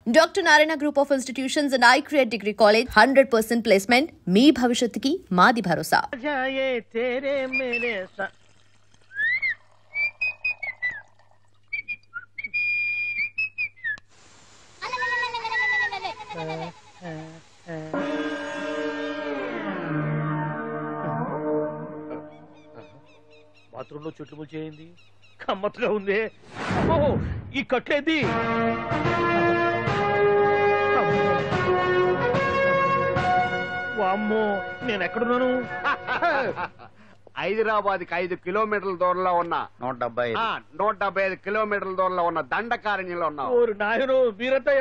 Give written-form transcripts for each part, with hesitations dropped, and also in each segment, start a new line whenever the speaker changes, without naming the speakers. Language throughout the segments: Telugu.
Dr. Narayana Group of Institutions and iCreate Degree College 100% placement. మీ భవిష్యత్తుకి మాది భరోసా.
బాత్రూంలో చెట్లు ముల్చేయింది, కమ్మత్తుగా ఉంది. ఈ కట్లేది వామ్మో, నేను ఎక్కడున్నాను?
హైదరాబాద్ కి 5 కిలోమీటర్ల దూరంలో ఉన్న 175 కిలోమీటర్ల దూరంలో ఉన్న దండకారణ్యంలో ఉన్నావు.
నాయను మీరంతా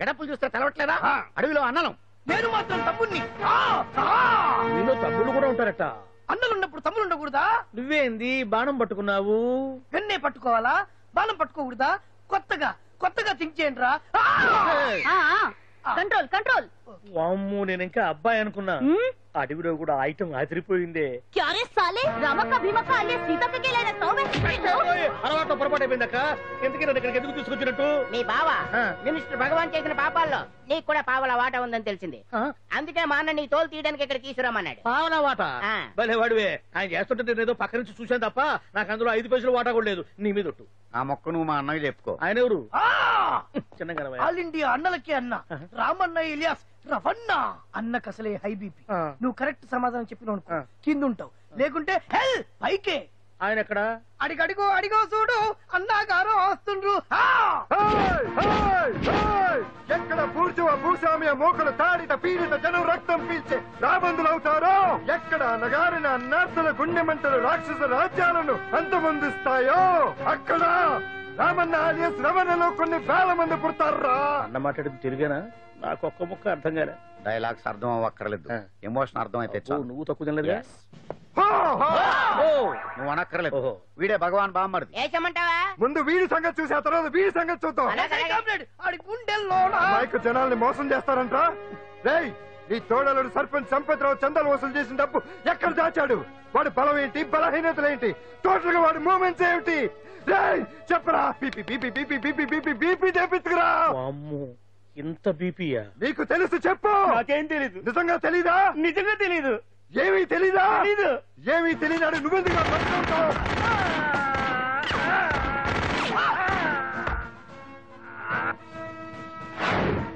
గడపలు చూస్తే తెలవట్లేదా? అడవిలో అన్నలం.
నేను మాత్రం తమ్ముణ్ణి.
మీలో తమ్ముళ్ళు కూడా ఉంటారట.
అన్నలున్నప్పుడు తమ్ముడు ఉండకూడదా?
నువ్వేంది బాణం పట్టుకున్నావు?
వెన్నే పట్టుకోవాలా, బాణం పట్టుకోకూడదా? కొత్తగా థింక్ చేయండి రా.
Control control.
వామ్మో, నేను ఇంకా అబ్బాయి అనుకున్నా. అడవిలో కూడా ఐటమ్ ఆదిరిపోయిందే.
క్యారే సాలే, రామక్క భీమక్క అలియా సీతక్కకి లేన తోవే.
అలవాటు పొరపాటు అయిపోయిందక్క. ఎందుకని ఇక్కడికి ఎందుకు తీసుకొచ్చినట్టు?
మీ బావ మినిస్టర్ భగవాన్ చేసిన పాపాల్లో నీకు కూడా పావల వాట ఉందని తెలిసింది. అందుకే మా అన్న నీ తోలు తీయడానికి ఇక్కడ తీసుకురామన్నాడు.
పావలా వాట? భలే వాడివే. ఆయన చేస్తుంటే నేను ఏదో పక్క నుంచి చూశాను తప్ప నాకు అందులో 5 పైసలు వాటా కూడా లేదు. నీ మీద ఒట్టు.
ఆ మొక్క నువ్వు మా అన్నకి చెప్పుకో.
ఆయన ఎవరు? చిన్నగా
ఆల్ ఇండియా అన్నలకి అన్న రామన్న ఇలియాస్ రవన్న. అన్నకు అసలే హై బీపీ. నువ్వు కరెక్ట్ సమాధానం చెప్పిన కింద ఉంటావు, లేకుంటే హెల్ పైకే.
ఆయన ఎక్కడ?
అడిగో చూడు, అన్నగారు వస్తుండ్రు.
ఎక్కడ పూర్చువ భూస్వామ్య మోకలు తాడిత పీడిత జనం రక్తం పీల్చే రాబందులవుతారో, ఎక్కడ నగారిన నర్సుల గుండె మంటలు రాక్షస రాజ్యాలను అంతమొందిస్తాయో, అక్కడ రామన్న ఆలియస్ రమణలో కొన్ని వేల మంది పుడతారా.
అన్న మాట్లాడింది తెలుగేనా? నాకు ఒక్క ముక్క అర్థం కాలే.
డైలాగ్స్ అర్థం అవ్వక్కర్లేదు, ఎమోషన్ అర్థం అయితే
నువ్వు తక్కువ తినలేదు.
నువ్వు అనక్కర్లేదు. వీడే భగవాన్ బామ్మర్ది.
ఏమంటావా?
ముందు వీడి సంగతి చూసి ఆ తర్వాత వీడి సంగతి చూద్దాం. మైకు జనాల్ని మోసం చేస్తారంట. రేయ్, నీ తోడలుడు సర్పంచ్ సంపత్రావు చందాలు వసూలు చేసిన డబ్బు ఎక్కడ దాచాడు? వాడి బలం ఏంటి, బలహీనతలు ఏంటి, టోటల్ గా వాడి మూమెంట్స్ ఏమిటి? రేయ్ చెప్పరా. BP BP BP BP BP BP చేపించుకురా.
ఇంత బీపీయా?
నీకు తెలుసు చెప్పు.
నాకేం తెలీదు.
నిజంగా తెలీదా?
నిజంగా తెలీదు.
ఏమీ తెలీదా? ఏమీ తెలీదాడు నువ్వెందుకు పట్టుకుంటావు?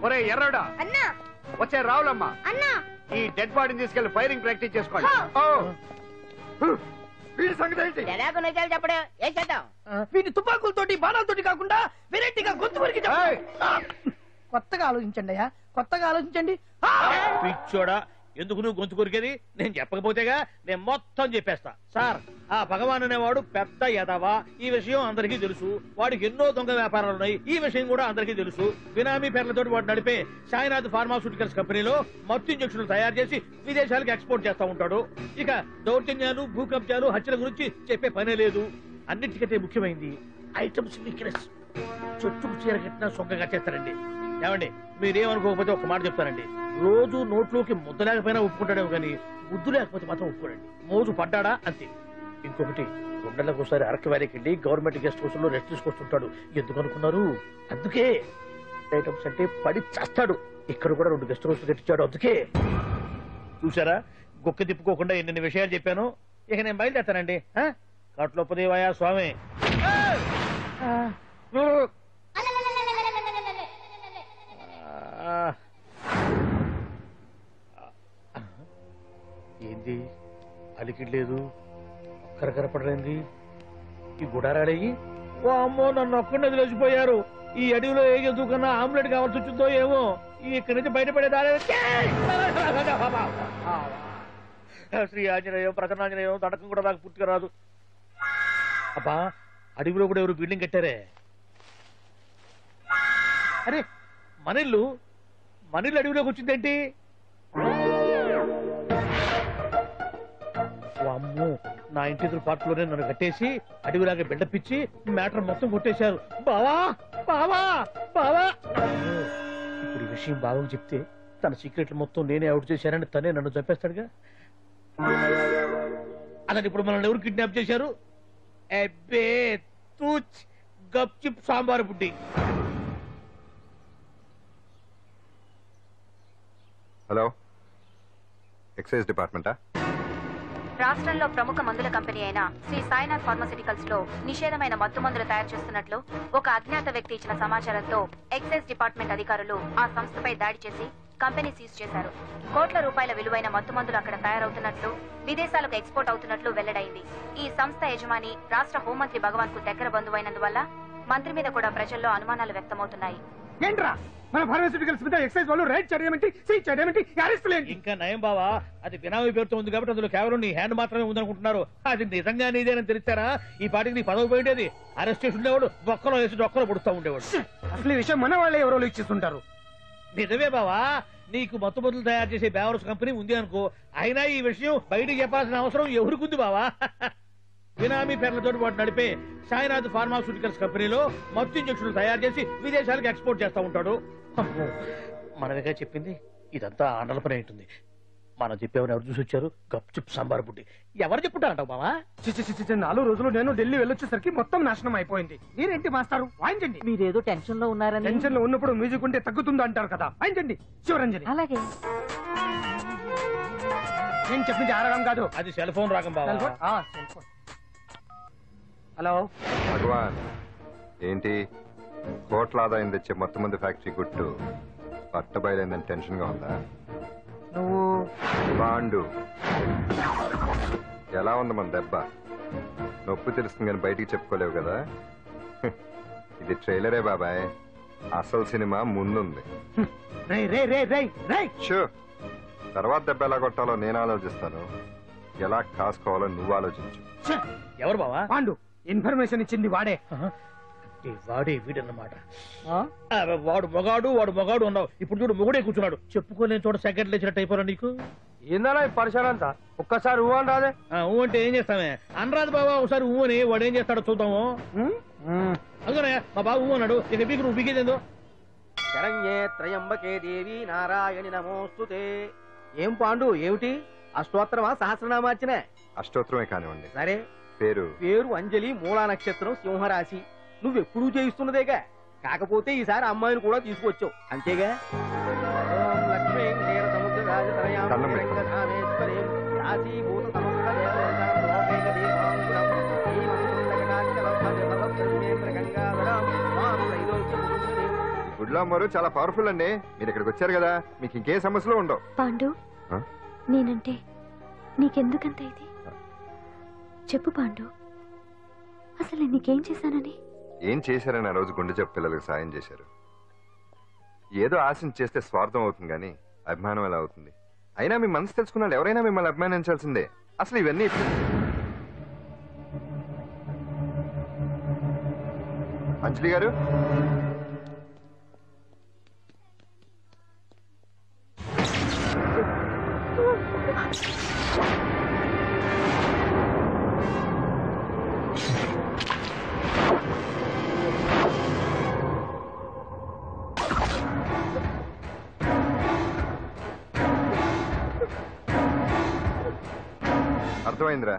ఒరే ఎర్రడా, వచ్చే రావులమ్మ, ఈ డెడ్ బాడీని తీసుకెళ్లి ఫైరింగ్ ప్రాక్టీస్ చేసుకోండి. వీడి సంగతి ఏంటి?
నిజాలు చెప్పడు. ఏం చేద్దాం?
వీటి తుపాకులతోటి బాణాలతోటి కాకుండా వెరైటీగా గొంతు వరకు కొత్తగా ఆలోచించండి అయ్యా, కొత్తగా ఆలోచించండి.
పిచ్చోడా, ఎందుకు నువ్వు గొంతు కొరికేది? నేను చెప్పకపోతేగా నేను మొత్తం చెప్పేస్తా. సార్, ఆ భగవాన్ అనేవాడు పెద్ద యదవా. ఈ విషయం అందరికీ తెలుసు. వాడికి ఎన్నో దొంగ వ్యాపారాలు ఉన్నాయి. ఈ విషయం కూడా అందరికీ తెలుసు. బినామీ పేర్లతో వాడు నడిపే సాయినాథ్ ఫార్మాస్యూటికల్స్ కంపెనీలో మత్తు ఇంజక్షన్లు తయారు చేసి విదేశాలకు ఎక్స్పోర్ట్ చేస్తా ఉంటాడు. ఇక దౌర్జన్యాలు, భూకబ్జాలు, హత్యల గురించి చెప్పే పనే లేదు. అన్నిటికంటే ముఖ్యమైంది ఐటమ్స్ వీక్నెస్. చెట్టుకు చీర కట్టినా సొంగగా చేస్తారండి. ఏమండి, మీరేమనుకోకపోతే ఒక మాట చెప్తారండి. రోజు నోట్లోకి ముద్ద లేకపోయినా ఒప్పుకుంటాడేమో కానీ ముద్దు లేకపోతే మాత్రం ఒప్పుకోడండి. మోజు పడ్డాడా అంతే. ఇంకొకటి, 2 నెలలకు ఒకసారి అరకు వ్యాలీకి వెళ్ళి గవర్నమెంట్ గెస్ట్ హౌస్ లో రెస్ట్ తీసుకొస్తుంటాడు. ఎందుకు అనుకున్నారు? అందుకే. ఐటమ్స్ అంటే పడి చేస్తాడు. ఇక్కడ కూడా 2 గెస్ట్ హౌస్ కట్టించాడు. అందుకే. చూసారా, గొక్క తిప్పుకోకుండా ఎన్ని విషయాలు చెప్పాను. ఇక నేను బయలుదేరుతానండి. కట్లోపదేవయా స్వామి. ఏంది అలికిడ్లేదు, కరకరపడలేంది ఈ గుడారాడయ్యి? ఓ అమ్మో, నన్ను ఒక్కడిని వదిలేసిపోయారు. ఈ అడవిలో ఏ జంతువుకన్నా ఆమ్లెట్ కావాల్సి వచ్చిందో ఏమో. ఇక్కడి నుంచి బయటపడేదారే. శ్రీ ఆంజనేయం, ప్రసన్నాంజనేయం, తడకం కూడా నాకు పూర్తిగా రాదు. అబ్బా, అడవిలో కూడా ఎవరు బిల్డింగ్ కట్టారే? అరే, మనిల్లు అడవిలోకి వచ్చిందేంటి? అమ్మో, నా ఇంటి ఎదురు పార్ట్లోనే నన్ను కట్టేసి అడవిలాగా బిల్డపిచ్చి మ్యాటర్ మొత్తం కొట్టేశారు. బావా బావా బావా. ఇప్పుడు ఈ విషయం బావకు చెప్తే తన సీక్రెట్లు మొత్తం నేనే అవుట్ చేశానని తనే నన్ను చంపేస్తాడుగా. అలాగే ఇప్పుడు మనల్ని ఎవరు కిడ్నాప్ చేశారు? అబ్బే తూచ్, గప్చిప్ సాంబార్ బుడ్డి.
హలో, ఎక్సైజ్ డిపార్ట్మెంటా?
రాష్ట్రంలో ప్రముఖ మందుల కంపెనీ అయిన శ్రీ సాయినాథ్ ఫార్మాస్యూటికల్స్ లో నిషేధమైన మత్తు మందులు తయారు చేస్తున్నట్లు ఒక అజ్ఞాత వ్యక్తి ఇచ్చిన సమాచారంతో ఎక్సైజ్ డిపార్ట్మెంట్ అధికారులు ఆ సంస్థపై దాడి చేసి కంపెనీ సీజ్ చేశారు. కోట్ల రూపాయల విలువైన మత్తు మందులు అక్కడ తయారవుతున్నట్లు, విదేశాలకు ఎక్స్పోర్ట్ అవుతున్నట్లు వెల్లడైంది. ఈ సంస్థ యజమాని రాష్ట్ర హోంమంత్రి భగవాన్ కు దగ్గర బంధువైనందువల్ల మంత్రి మీద కూడా ప్రజల్లో అనుమానాలు వ్యక్తమవుతున్నాయి.
ఏంట్రా మన ఫార్మాస్యూటికల్స్ మీద ఎక్సైజ్ వాళ్ళు రైడ్ చేయడమేంటి, సీజ్ చేయడమేంటి, అరెస్టులు ఏంటి?
ఇంకా నయం బావా, అది బినామీ పేరుతో ఉంది కాబట్టి అందులో కేవలం నీ హ్యాండ్ మాత్రమే ఉందనుకుంటున్నారు. అది నిజంగా నీదేనని తెలిసారా ఈ పాటికి నీ పదవి పోయేది. అరెస్ట్ చేసి ఉండేవాడు, బొక్కలో వేసి డొక్కలో పుడుతూ ఉండేవాడు.
అసలు ఈ విషయం మన వాళ్ళే ఎవరో ఇచ్చేస్తుంటారు.
నిజమే బావా, నీకు మత్తు మందులు తయారు చేసే బేవర్స్ కంపెనీ ఉంది అనుకో, అయినా ఈ విషయం బయటికి చెప్పాల్సిన అవసరం ఎవరికుంది బావా? బినామీ పేర్లతో వాడు నడిపే సాయినాథ్ ఫార్మాస్యూటికల్స్ కంపెనీలో మత్తు ఇంజక్షన్లు తయారు చేసి విదేశాలకు ఎక్స్పోర్ట్ చేస్తూ ఉంటాడు. మనమేగా చెప్పింది, ఇదంతా ఆండల పని ఉంటుంది. మనం చెప్పేవని ఎవరు చూసి వచ్చారు? గప్చుప్ సాంబార్ బుడ్డి. ఎవరు చెప్పుంటారంటావు బావా?
4 రోజులు నేను ఢిల్లీ వెళ్ళొచ్చేసరికి మొత్తం నాశనం అయిపోయింది. మీరేంటి మాస్టారు, వాయించండి.
మీరేదో టెన్షన్ లో ఉన్నారని.
టెన్షన్ లో ఉన్నప్పుడు మ్యూజిక్ ఉంటే తగ్గుతుందా అంటారు కదా, వాయించండి శివరంజని.
అలాగే.
నేను చెప్పింది ఆరగం కాదు,
అది సెల్ ఫోన్ రాగం బావా.
Cell phone. హలో
భగవాన్, ఏంటి కోట్ల ఆదాయం తెచ్చే మొత్తం మంది ఫ్యాక్టరీ గుట్టు పట్టబయలైందని టెన్షన్ గా ఉందా?
నువ్వు
బాండు ఎలా ఉంది మన దెబ్బ? నొప్పి తెలుస్తుంది కానీ బయటికి చెప్పుకోలేవు కదా. ఇది ట్రైలరే బాబాయ్, అసలు సినిమా ముందుంది. షూ, తర్వాత దెబ్బ ఎలా కొట్టాలో నేను ఆలోచిస్తాను, ఎలా కాసుకోవాలో నువ్వు ఆలోచించు.
ఎవరు బావా?
పాండు. ఇన్ఫర్మేషన్ ఇచ్చింది వాడే.
వాడే వీడన్నమాట. వాడు మొగాడు అన్నావు, ఇప్పుడు చూడు మొగుడే కూర్చున్నాడు. చెప్పుకోలేని చోట సెకండ్ లేచినట్టు అయిపోరా నీకు.
ఏందన్నా ఈ పరిసరంతా? ఒక్కసారి ఊ అని రాదే?
ఊ అంటే ఏం చేస్తామే? అనరాదు బాబా, ఒకసారి ఊ అని. వాడు ఏం చేస్తాడో చూద్దాము. అందుకనే మా బాబు ఊ అన్నాడు, ఇక బీకి నువ్వు బీకేదేందో.
శరణ్యే త్రయంబకే దేవి నారాయణి నమోస్తుతే. ఏం పాండు, ఏమిటి అష్టోత్తరమా సహస్రనామార్చన?
అష్టోత్తరమే కానివ్వండి.
సరే,
పేరు
అంజలి, మూలా నక్షత్రం, సింహరాశి. నువ్వెప్పుడూ చేయిస్తున్నదేగా, కాకపోతే ఈసారి అమ్మాయిని కూడా తీసుకొచ్చావు అంతేగా. ఓం లక్ష్మీ క్షీర సముద్ర రాజతనయాం రంగధామేశ్వరీం రాశీభూత సముద్ర దేవతాం లోకైక దీపాంకురం గంగాధరం మాం త్రైలోక్యముకుంజరీ.
గుడ్లో అమ్మరు చాలా పవర్ఫుల్ అండి. మీరు ఇక్కడికి వచ్చారు కదా, మీకు ఇంకే సమస్యలు ఉండవు.
పాండు, నేనంటే నీకెందుకంత ఇది? చెప్పు పాండు, అసలు నీకేం చేశానని?
ఏం చేశారని ఆ రోజు గుండె జబ్బు పిల్లలకు సాయం చేశారు. ఏదో ఆశించి చేస్తే స్వార్థం అవుతుంది కానీ అభిమానం ఎలా అవుతుంది? అయినా మీ మనసు తెలుసుకున్నాడు ఎవరైనా మిమ్మల్ని అభిమానించాల్సిందే. అసలు ఇవన్నీ అంజలి గారు, అర్థమైందిరా?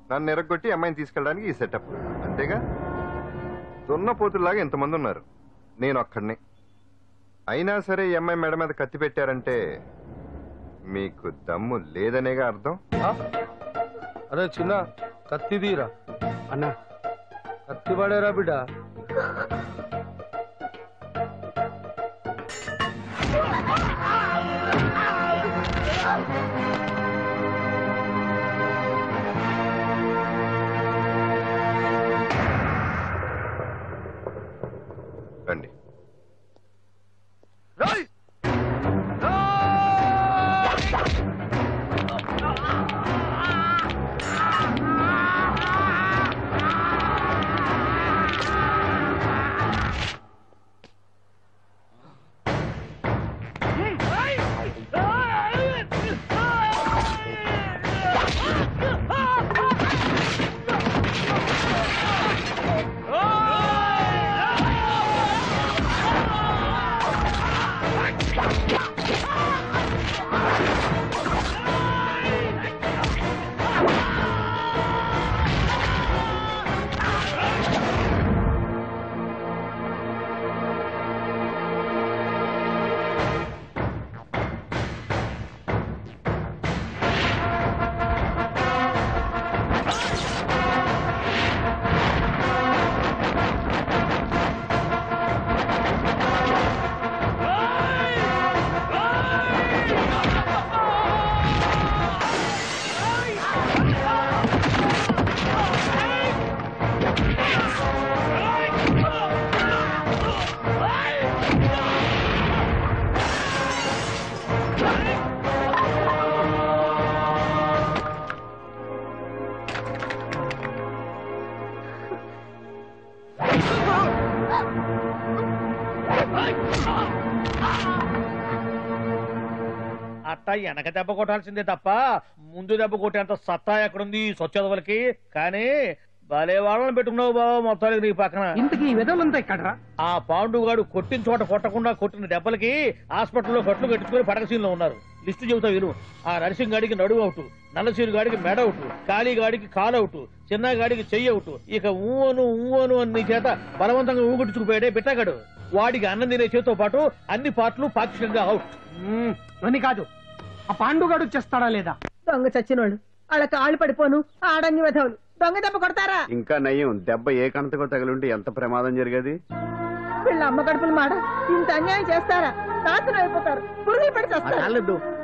నన్ను ఎరగొట్టి అమ్మాయిని తీసుకెళ్ళడానికి ఈ సెటప్ అంతేగా? దున్నపోతుల్లాగా ఎంతమంది ఉన్నారు, నేను ఒక్కడిని. అయినా సరే ఈ అమ్మాయి మెడ మీద కత్తి పెట్టారంటే మీకు దమ్ము లేదనేగా అర్థం.
అరే చిన్న కత్తి తీరా అన్నా, కత్తి పడేరా బిడ్డ.
రండి.
అట్ట వెనక దెబ్బ కొట్టాల్సిందే తప్ప ముందు దెబ్బ కొట్టేంత సత్తా ఎక్కడుంది సొచ్చదవలకి. కానీ భలే వాళ్ళని పెట్టుకున్నావు బాబా మొత్తానికి నీ పక్కన.
ఇంతకీ ఈ విధంగా ఇక్కడ
ఆ పాండుగాడు కొట్టిన చోట కొట్టకుండా కొట్టిన దెబ్బలకి హాస్పిటల్లో కట్లు కట్టించుకుని పడకసీన్లో ఉన్నారు. లిస్టు చెబుతా విను. ఆ నరసింగ్ గాడికి నడువు అవుట్, నల్లసీరు గాడికి మెడ అవుట్, కాళీ గాడికి కాలు అవుట్, చిన్న గాడికి చెయ్యి అవుట్. ఇక ఊవను అని నీ చేత బలవంతంగా ఊగుట్టుకుపోయాడే బిట్టగాడు. వాడికి అన్నం తినే చేతితో పాటు అన్ని పార్ట్లు పాక్షికంగా అవుట్.
అని కాదు, ఆ పాండుగాడు చేస్తాడా లేదా?
దొంగ చచ్చినోళ్ళు వాళ్ళ కాళ్ళు పడిపోను ఆడన్ని విధవులు దొంగ దెబ్బ కొడతారా?
ఇంకా నయ్యం, దెబ్బ ఏ కణతకో తగిలింటే ఎంత ప్రమాదం జరిగేది.
వీళ్ళ అమ్మ కడుపులు మాట ఇంత అన్యాయం చేస్తారా? నాశనం అయిపోతారు, పురుగులు పడి చేస్తారు.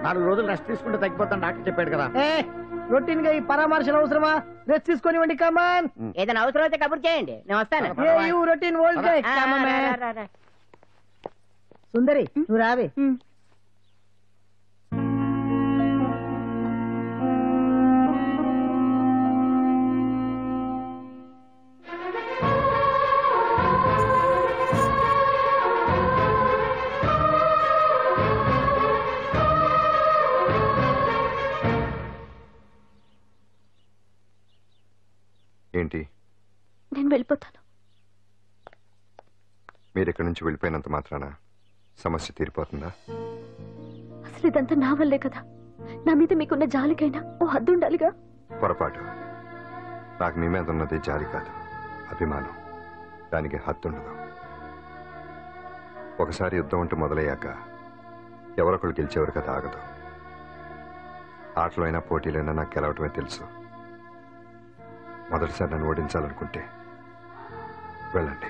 4 రోజులు రెస్ట్ తీసుకుంటే తగ్గిపోతాను డాక్టర్ చెప్పాడు కదా.
రొటీన్ గా ఈ పరామర్శలు అవసరమా? రెస్ట్ తీసుకొని కమాన్.
ఏదైనా అవసరం అయితే కబుర్ చేయండి, నేను వస్తాను.
Routine old guy. సుందరి నువ్వు రావే.
ఏంటి?
నేను వెళ్ళిపోతాను.
మీరు ఇక్కడి నుంచి వెళ్ళిపోయినంత మాత్రాన సమస్య తీరిపోతుందా?
అసలు ఇదంతా నా వల్లే కదా. నా మీద మీకున్న జాలికైనా ఓ హద్దు ఉండాలిగా.
పొరపాటు. నాకు మీ మీద ఉన్నది జాలి కాదు, అభిమానం. దానికి హద్దుండదు. ఒకసారి యుద్ధం అంటూ మొదలయ్యాక ఎవరొకరు గెలిచేవారు కదా ఆగదు. ఆటలో అయినా పోటీలైనా నాకు గెలవటమే తెలుసు. మొదటిసారి నన్ను ఓడించాలనుకుంటే వెళ్ళండి.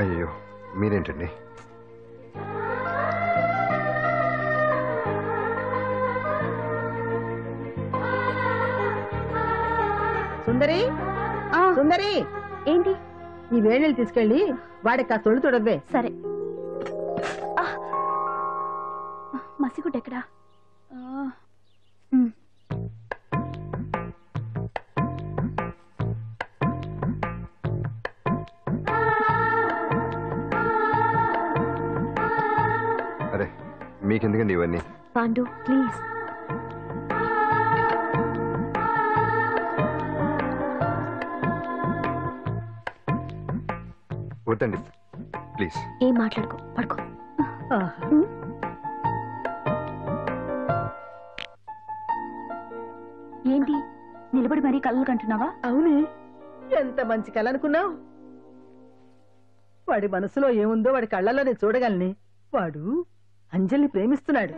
అయ్యో మీరేంటండి?
సుందరి సుందరి,
ఏంటి?
ఈ వేణీలు తీసుకెళ్ళి వాడికి ఆ తొలి తొడవే.
సరే. మసిగుడ్డ ఎక్కడా?
అరే మీకెందుకండి ఇవన్నీ?
పాండు ప్లీజ్.
వద్దండి ప్లీజ్.
ఏం మాట్లాడుకో, పడుకో. ఏంటి నిలబడి మరీ కళ్ళు కంటున్నావా?
అవునే, ఎంత మంచి కళ అనుకున్నావు. వాడి మనసులో ఏముందో వాడి కళ్ళల్లో నేను చూడగలని. వాడు అంజలిని ప్రేమిస్తున్నాడు.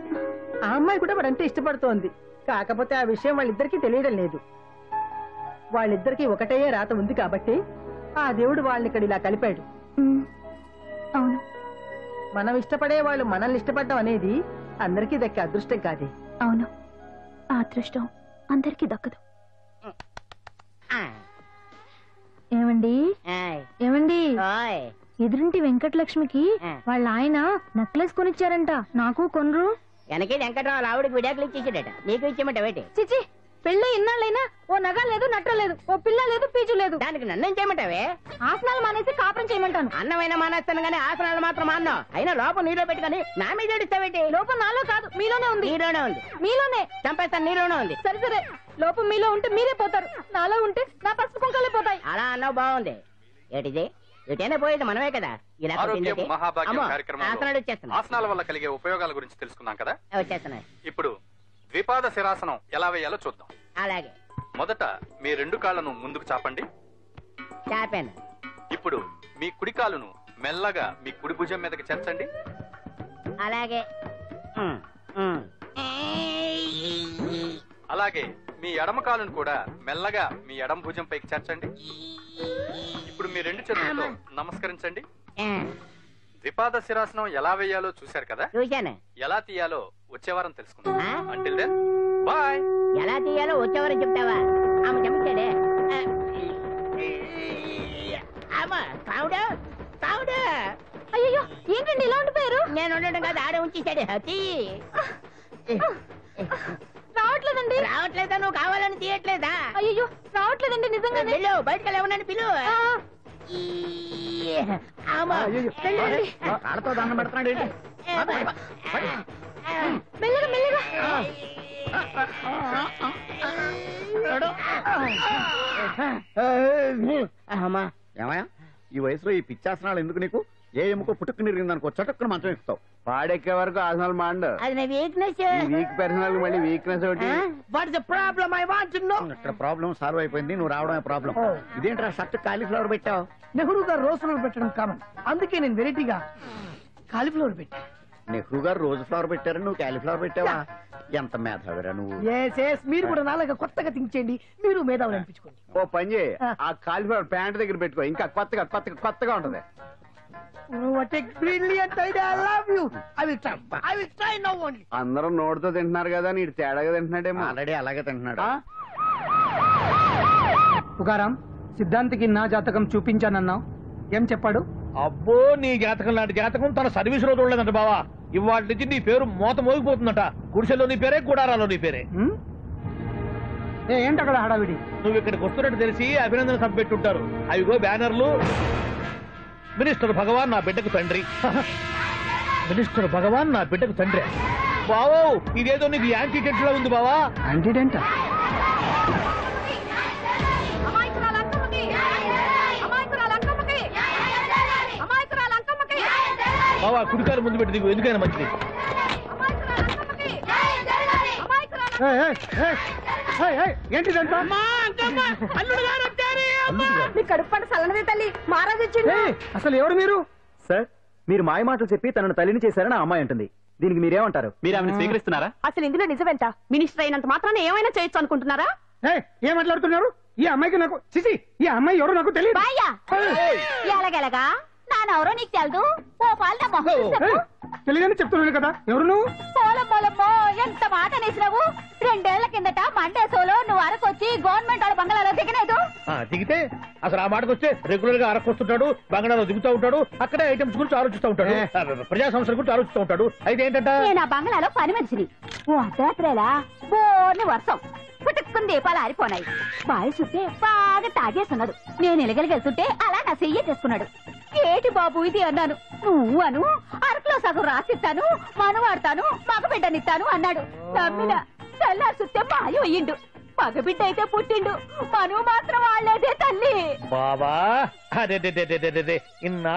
ఆ అమ్మాయి కూడా వాడంటే ఇష్టపడుతోంది. కాకపోతే ఆ విషయం వాళ్ళిద్దరికీ తెలియడం లేదు. వాళ్ళిద్దరికీ ఒకటే రాత ఉంది కాబట్టి ఆ దేవుడు వాళ్ళని ఇక్కడ ఇలా కలిపాడు.
అవును,
మనం ఇష్టపడే వాళ్ళు మనల్ని ఇష్టపడడం అనేది అందరికీ దక్కే అదృష్టం కాదే.
అవును, ఆ అదృష్టం అందరికీ దక్కదు. ఏమండి ఏమండి, ఎదురింటి వెంకటలక్ష్మికి వాళ్ళ ఆయన నెక్లెస్ కొనిచ్చారంట. నాకు కొనరు.
వెనకే వెంకటరావు ఆవిడకి విడాకులు ఇచ్చేసాడట, నీకు ఇచ్చేమంట వేటి?
చిచి, పెళ్ళి ఇన్నాళ్ళైనా ఓ నగ లేదు, నట్ట లేదు, ఓ పిల్ల లేదు, పీచు లేదు.
దానికి నన్నేం చేయమంటావే?
ఆసనాలు మానేసి కాపురం చేయమంటాను.
అన్నమైనా మానేస్తాను గానీ ఆసనాలు మాత్రం అన్నా. అయినా లోపం నీలో పెట్టుకుని నా మీద ఏడుస్తావేటి?
లోపం నాలో కాదు, మీలోనే ఉంది.
నీలోనే ఉంది.
మీలోనే
చంపేస్తాను, నీలోనే ఉంది.
సరే సరే, లోపం మీలో ఉంటే మీరే పోతారు, నాలో ఉంటే నా పసుపు కుంకాలే పోతాయి.
అలా అన్నావు, బాగుంది. ఏటిది? ఎటైనా పోయేది మనమే కదా. ఇలా ఆసనాలు వచ్చేస్తున్నాయి.
ఆసనాల వల్ల కలిగే ఉపయోగాల గురించి తెలుసుకున్నాం కదా,
వచ్చేస్తున్నాయి.
ఇప్పుడు ద్విపాద శిరాసనం ఎలా వేయాలో చూద్దాం.
అలాగే.
మొదట మీ 2 కాళ్ళను ముందుకు చాపండి.
చాపాను.
ఇప్పుడు మీ కుడి కాలును మెల్లగా మీ కుడి భుజం మీదకి చేర్చండి.
అలాగే.
అలాగే మీ ఎడమ కాలును కూడా మెల్లగా మీ ఎడమ భుజం పైకి చేర్చండి. ఇప్పుడు మీ 2 చేతులతో నమస్కరించండి. ద్విపాద శిరాసనం ఎలా వేయాలో చూశారు కదా,
చూశాను.
ఎలా తీయాలో వచ్చే వారం తెలుసుకుందాం. Until then bye.
ఎలా తీయాలో వచ్చే వారం చెప్తావా? ఆమె చెప్తాడే.
అయ్యో
ఏంటండి ఇలా ఉండిపోయారు?
నేను ఉండడం కాదు, ఆడే ఉంచేసాడు.
రావట్లేదండి.
రావట్లేదా? నువ్వు కావాలని తీయట్లేదా?
అయ్యో రావట్లేదండి నిజంగా.
వెళ్ళు, బయటకు వెళ్ళవనని పిలు.
ఆడతో దండం పెడుతున్నాడు ఏంటి?
మెల్లగా మెల్లగా.
ఏమయ్యా ఈ వయసులో ఈ పిచ్చాసనాలు ఎందుకు నీకు? ఏ ఎముకో పుట్టుకు నిరిగిందనుకో చటుక్కున మంచం ఎక్కుతావు. పాడెక్కే వరకు ఆసనాలు మాండు.
అది నా వీక్నెస్.
వీక్ పర్సనల్ మళ్ళీ వీక్నెస్ ఒకటి.
What is the problem? I want to know.
ఇక్కడ ప్రాబ్లం సాల్వ్ అయిపోయింది, నువ్వు రావడమే ప్రాబ్లం. ఇదేంట్రా షర్ట్ కాలీఫ్లవర్ పెట్టావు?
నెహ్రూ గారు రోజ్ ఫ్లవర్ పెట్టడం కామన్, అందుకే నేను వెరైటీగా కాలీఫ్లవర్ పెట్టా.
నెహ్రూ గారు రోజు ఫ్లవర్ పెట్టారు, నువ్వు కాలీఫ్లవర్ పెట్టావా? ఎంత మేధావిరా నువ్వు.
మీరు కూడా నాలుగా కొత్తగా థింక్ చేయండి, మీరు మేధావులు అనిపించుకోండి.
ఓ పని చేయి, ఆ కాలీఫ్లవర్ ప్యాంట్ దగ్గర పెట్టుకో, ఇంకా కొత్తగా ఉంటది. అందరూ నోటితో తింటున్నారు కదా, నీడు తేడాగా తింటున్నాడేమో. ఆల్రెడీ అలాగే తింటున్నాడు.
పుగారాం, సిద్ధాంతికి నా జాతకం చూపించానన్నావు, ఏం చెప్పాడు?
అబ్బో, నీ జాతకం లాంటి జాతకం తన సర్వీస్ లో చూడలేదంట బావా. ఇవాళ నుంచి నీ పేరు మోత మోగిపోతుందట. గుడిసెలో నీ పేరే, గుడారాలో నీ పేరే.
ఏంటి అక్కడ హడావిడి?
నువ్వు ఇక్కడికి వస్తున్నట్టు తెలిసి అభినందన సభ పెట్టుంటారు. అవిగో బ్యానర్లు. మినిస్టర్ భగవాన్ నా బిడ్డకు తండ్రి. మినిస్టర్ భగవాన్ నా బిడ్డకు తండ్రి. బావో, ఇదేదో నీకు యాంటీడెంట్ లా ఉంది బావా.
యాంటీడెంట్?
బావా, కుడికారు ముందు పెట్టి దిగు, ఎందుకైనా మంచిది.
అసలు ఎవరు మీరు?
సార్, మీరు మాయ మాటలు చెప్పి తనను తల్లిని చేశారని ఆ అమ్మాయి అంటుంది. దీనికి మీరేమంటారు? మీరు ఆమెను స్వీకరిస్తున్నారా?
అసలు ఇందులో నిజమేంట? మినిస్టర్ అయినంత మాత్రాన్ని ఏమైనా చేయొచ్చు అనుకుంటున్నారా?
ఏం మాట్లాడుతున్నారు? ఈ అమ్మాయికి నాకు చిచి, ఈ అమ్మాయి ఎవరో నాకు తెలియదు.
ఎలాగెలగా నానెవరో నీకు తెలదు. ఓ పాలు
తెలియదని చెప్తున్నాను కదా, ఎవరు నువ్వు?
పోలమ్మో, ఎంత మాట అనేసినావు. 2 ఏళ్ల కిందట మండేసోలో నువ్వు అరకొచ్చి గవర్నమెంట్ వాళ్ళ బంగాళాలో దిగలేదు.
దిగితే అసలు ఆ మాటకు వస్తే రెగ్యులర్ గా అరకొస్తుంటాడు, బంగాళాలో దిగుతూ ఉంటాడు, అక్కడే ఐటమ్స్ గురించి ఆలోచిస్తూ ఉంటాడు, ప్రజా సంస్థల గురించి ఆలోచిస్తూ ఉంటాడు. అయితే ఏంటంటే
నేను ఆ బంగాళాలో పని మనిషిని. ఓ అర్ధరాత్రేలా బోర్ని వర్షం పుట్టుకుని దీపాలు ఆరిపోనాయి. బావి చూస్తే బాగా తాగేస్తున్నాడు. నేను ఎలగలిగెళ్తుంటే అలా నా చెయ్యి చేసుకున్నాడు. ఏటి బాబు ఇది అన్నాను. నువ్వు అను, అరకులో సగం రాసిస్తాను, మనవాడతాను, మగబిడ్డనిస్తాను అన్నాడు. నమ్మిన తెల్లారి చూస్తే మాయం అయ్యిండు. మగబిడ్డ అయితే పుట్టిండు, మనువు మాత్రం వాళ్ళేదే తల్లి.
బాబా, అదే ఇన్నా